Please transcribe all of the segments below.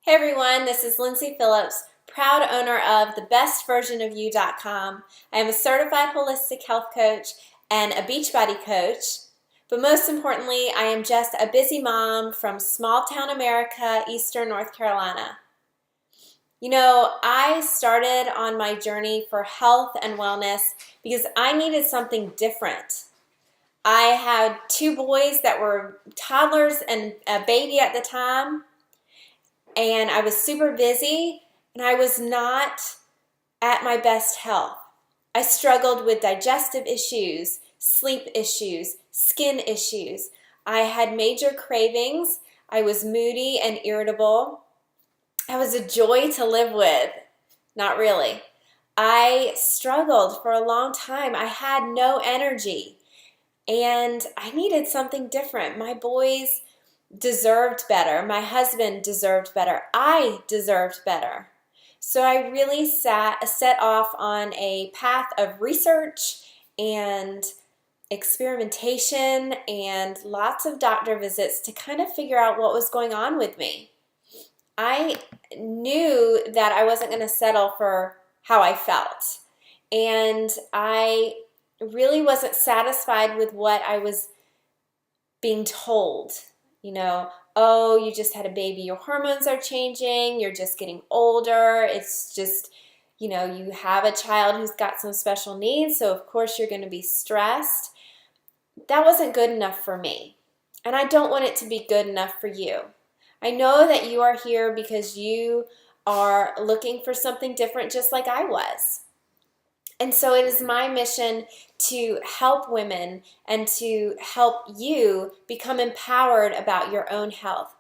Hey everyone, this is Lindsay Phillips, proud owner of thebestversionofyou.com. I am a certified holistic health coach and a Beachbody coach, but most importantly, I am just a busy mom from small town America, Eastern North Carolina. You know, I started on my journey for health and wellness because I needed something different. I had two boys that were toddlers and a baby at the time, and I was super busy, and I was not at my best health. I struggled with digestive issues, sleep issues, skin issues. I had major cravings. I was moody and irritable. I was a joy to live with. Not really. I struggled for a long time. I had no energy, and I needed something different. My boys deserved better. My husband deserved better. I deserved better. So I really set off on a path of research and experimentation and lots of doctor visits to kind of figure out what was going on with me. I knew that I wasn't going to settle for how I felt. And I really wasn't satisfied with what I was being told. You know, oh, you just had a baby, your hormones are changing, you're just getting older, it's just, you know, you have a child who's got some special needs, so of course you're going to be stressed. That wasn't good enough for me, and I don't want it to be good enough for you. I know that you are here because you are looking for something different just like I was. And so it is my mission to help women and to help you become empowered about your own health.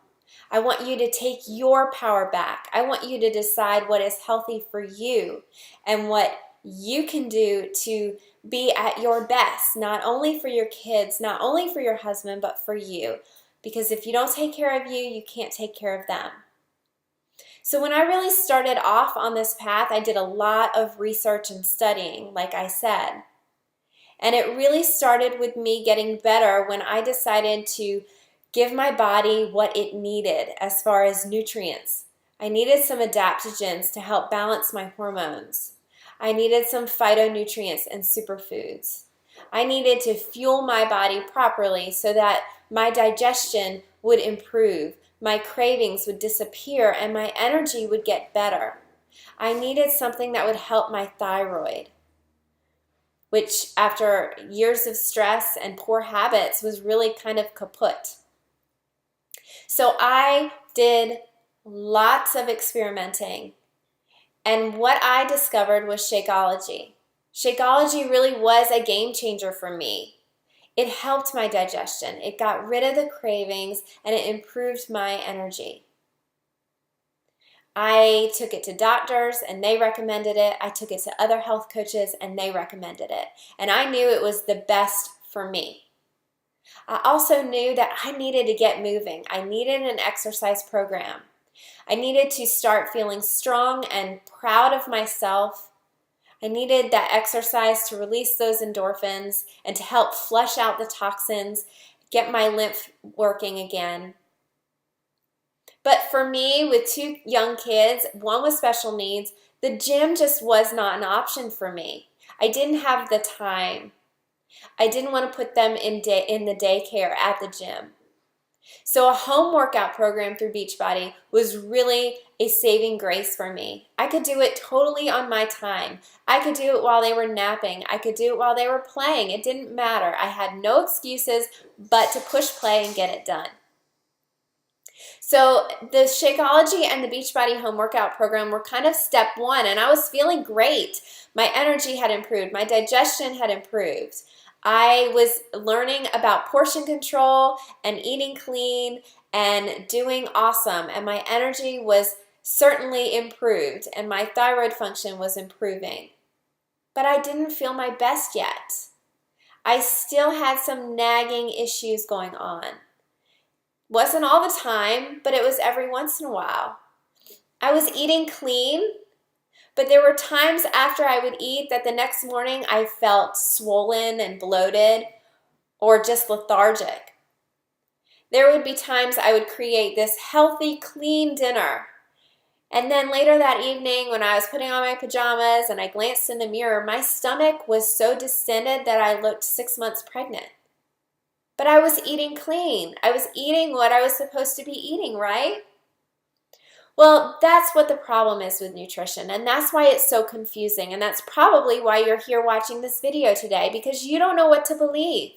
I want you to take your power back. I want you to decide what is healthy for you and what you can do to be at your best, not only for your kids, not only for your husband, but for you. Because if you don't take care of you, you can't take care of them. So when I really started off on this path, I did a lot of research and studying, like I said. And it really started with me getting better when I decided to give my body what it needed as far as nutrients. I needed some adaptogens to help balance my hormones. I needed some phytonutrients and superfoods. I needed to fuel my body properly so that my digestion would improve. My cravings would disappear and my energy would get better. I needed something that would help my thyroid, which after years of stress and poor habits was really kind of kaput. So I did lots of experimenting, and what I discovered was Shakeology. Shakeology really was a game changer for me. It helped my digestion. It got rid of the cravings and it improved my energy. I took it to doctors and they recommended it. I took it to other health coaches and they recommended it. And I knew it was the best for me. I also knew that I needed to get moving. I needed an exercise program. I needed to start feeling strong and proud of myself. I needed that exercise to release those endorphins and to help flush out the toxins, get my lymph working again. But for me, with two young kids, one with special needs, the gym just was not an option for me. I didn't have the time. I didn't want to put them in the daycare at the gym. So a home workout program through Beachbody was really a saving grace for me. I could do it totally on my time. I could do it while they were napping. I could do it while they were playing. It didn't matter. I had no excuses but to push play and get it done. So the Shakeology and the Beachbody home workout program were kind of step one, and I was feeling great. My energy had improved. My digestion had improved. I was learning about portion control and eating clean and doing awesome, and my energy was certainly improved and my thyroid function was improving. But I didn't feel my best yet. I still had some nagging issues going on. Wasn't all the time, but it was every once in a while. I was eating clean, but there were times after I would eat that the next morning I felt swollen and bloated or just lethargic. There would be times I would create this healthy, clean dinner And then later that evening, when I was putting on my pajamas and I glanced in the mirror, my stomach was so distended that I looked 6 months pregnant. But I was eating clean. I was eating what I was supposed to be eating, right? Well, that's what the problem is with nutrition, and that's why it's so confusing, and that's probably why you're here watching this video today, because you don't know what to believe.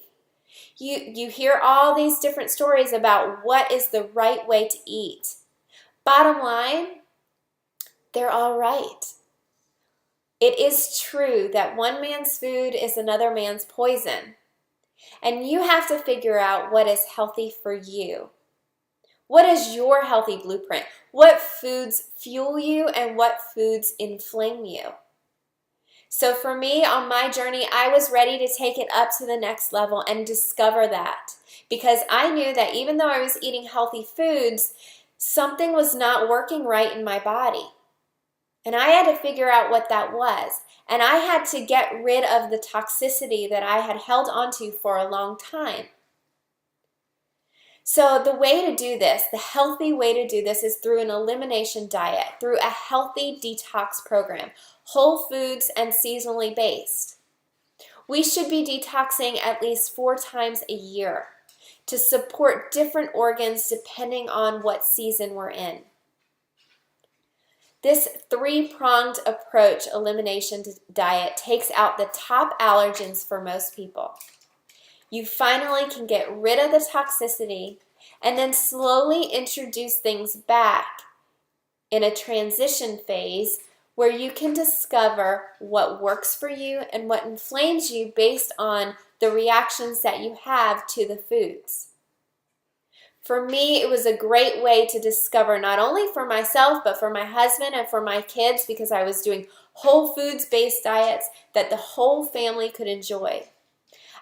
You hear all these different stories about what is the right way to eat. Bottom line, they're all right. It is true that one man's food is another man's poison, and you have to figure out what is healthy for you. What is your healthy blueprint? What foods fuel you and what foods inflame you? So for me, on my journey, I was ready to take it up to the next level and discover that, because I knew that even though I was eating healthy foods, something was not working right in my body. And I had to figure out what that was. And I had to get rid of the toxicity that I had held onto for a long time. So the way to do this, the healthy way to do this, is through an elimination diet, through a healthy detox program, whole foods and seasonally based. We should be detoxing at least 4 times a year to support different organs depending on what season we're in. This 3-pronged approach, elimination diet, takes out the top allergens for most people. You finally can get rid of the toxicity and then slowly introduce things back in a transition phase where you can discover what works for you and what inflames you based on the reactions that you have to the foods. For me, it was a great way to discover, not only for myself, but for my husband and for my kids, because I was doing whole foods-based diets that the whole family could enjoy.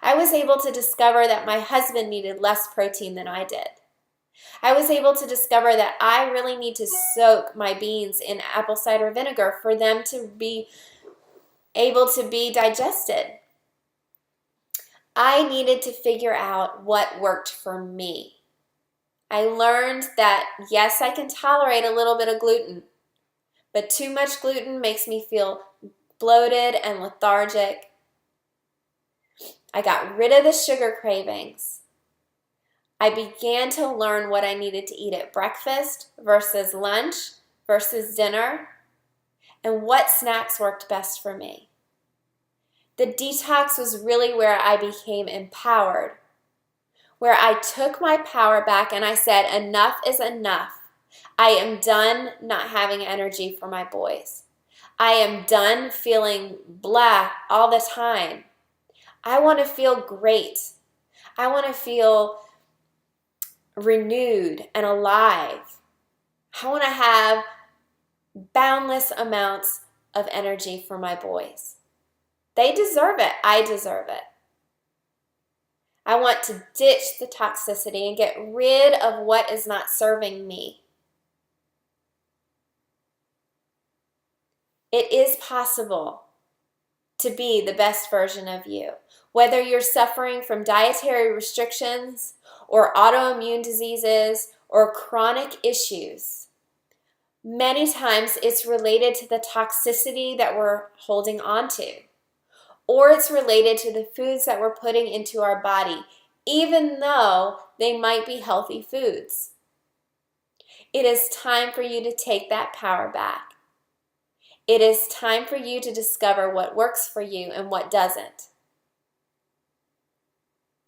I was able to discover that my husband needed less protein than I did. I was able to discover that I really need to soak my beans in apple cider vinegar for them to be able to be digested. I needed to figure out what worked for me. I learned that, yes, I can tolerate a little bit of gluten, but too much gluten makes me feel bloated and lethargic. I got rid of the sugar cravings. I began to learn what I needed to eat at breakfast versus lunch versus dinner, and what snacks worked best for me. The detox was really where I became empowered, where I took my power back and I said, enough is enough. I am done not having energy for my boys. I am done feeling blah all the time. I want to feel great. I want to feel renewed and alive. I want to have boundless amounts of energy for my boys. They deserve it. I deserve it. I want to ditch the toxicity and get rid of what is not serving me. It is possible to be the best version of you. Whether you're suffering from dietary restrictions or autoimmune diseases or chronic issues, many times it's related to the toxicity that we're holding on to, or it's related to the foods that we're putting into our body, even though they might be healthy foods. It is time for you to take that power back. It is time for you to discover what works for you and what doesn't.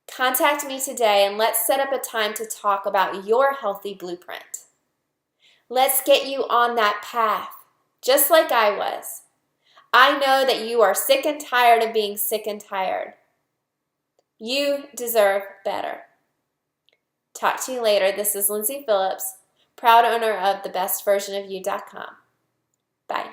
Contact me today and let's set up a time to talk about your healthy blueprint. Let's get you on that path, just like I was. I know that you are sick and tired of being sick and tired. You deserve better. Talk to you later. This is Lindsay Phillips, proud owner of thebestversionofyou.com. Bye.